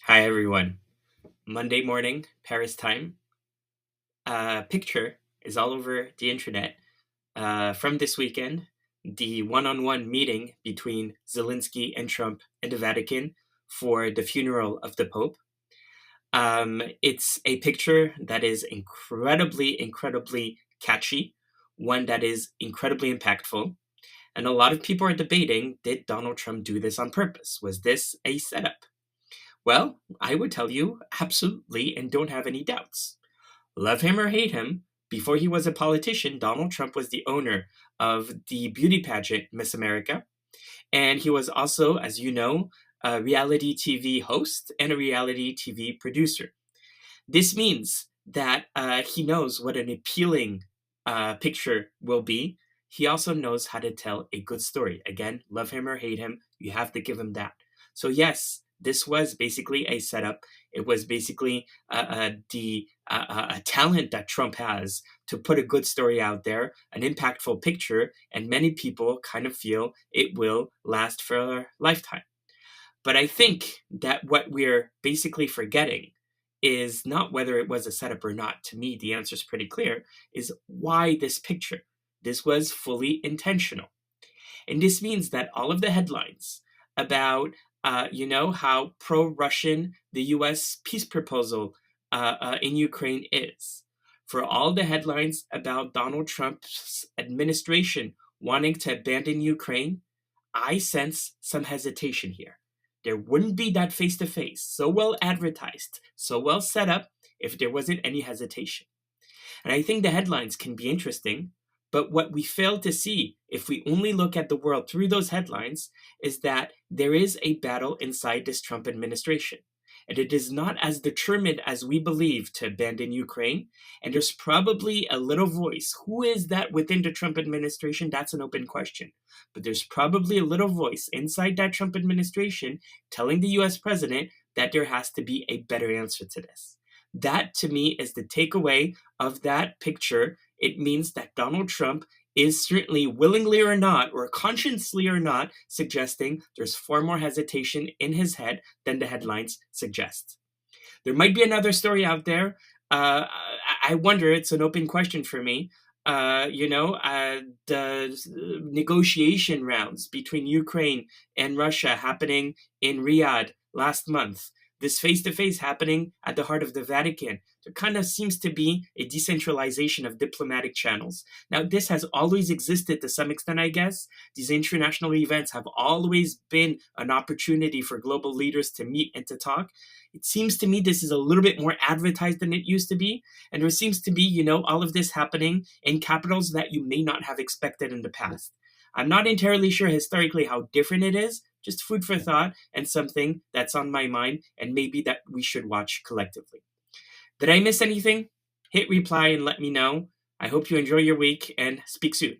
Hi, everyone. Monday morning, Paris time. A picture is all over the internet from this weekend, the one on one meeting between Zelensky and Trump in the Vatican for the funeral of the Pope. It's a picture that is incredibly catchy, one that is incredibly impactful. And a lot of people are debating, did Donald Trump do this on purpose? Was this a setup? Well, I would tell you absolutely and don't have any doubts. Love him or hate him, before he was a politician, Donald Trump was the owner of the beauty pageant Miss America. And he was also, as you know, a reality TV host and a reality TV producer. This means that he knows what an appealing picture will be. He also knows how to tell a good story. Again, love him or hate him, you have to give him that. So, yes, this was basically a setup. It was basically the a talent that Trump has to put a good story out there, an impactful picture, and many people kind of feel it will last for a lifetime. But I think that what we're basically forgetting is not whether it was a setup or not. To me, the answer is pretty clear, is why this picture. This was fully intentional. And this means that all of the headlines about, how pro-Russian the U.S. peace proposal in Ukraine is, for all the headlines about Donald Trump's administration wanting to abandon Ukraine, I sense some hesitation here. There wouldn't be that face to face, so well advertised, so well set up, if there wasn't any hesitation. And I think the headlines can be interesting, but what we fail to see, if we only look at the world through those headlines, is that there is a battle inside this Trump administration. And it is not as determined as we believe to abandon Ukraine. And there's probably a little voice. Who is that within the Trump administration? That's an open question. But there's probably a little voice inside that Trump administration telling the US president that there has to be a better answer to this. That, to me, is the takeaway of that picture. It means that Donald Trump is certainly, willingly or not, or consciously or not, suggesting there's far more hesitation in his head than the headlines suggest. There might be another story out there. I wonder, it's an open question for me. The negotiation rounds between Ukraine and Russia happening in Riyadh last month, this face-to-face happening at the heart of the Vatican. There kind of seems to be a decentralization of diplomatic channels. Now, this has always existed to some extent, I guess. These international events have always been an opportunity for global leaders to meet and to talk. It seems to me this is a little bit more advertised than it used to be. And there seems to be, all of this happening in capitals that you may not have expected in the past. I'm not entirely sure historically how different it is, just food for thought and something that's on my mind and maybe that we should watch collectively. Did I miss anything? Hit reply and let me know. I hope you enjoy your week and speak soon.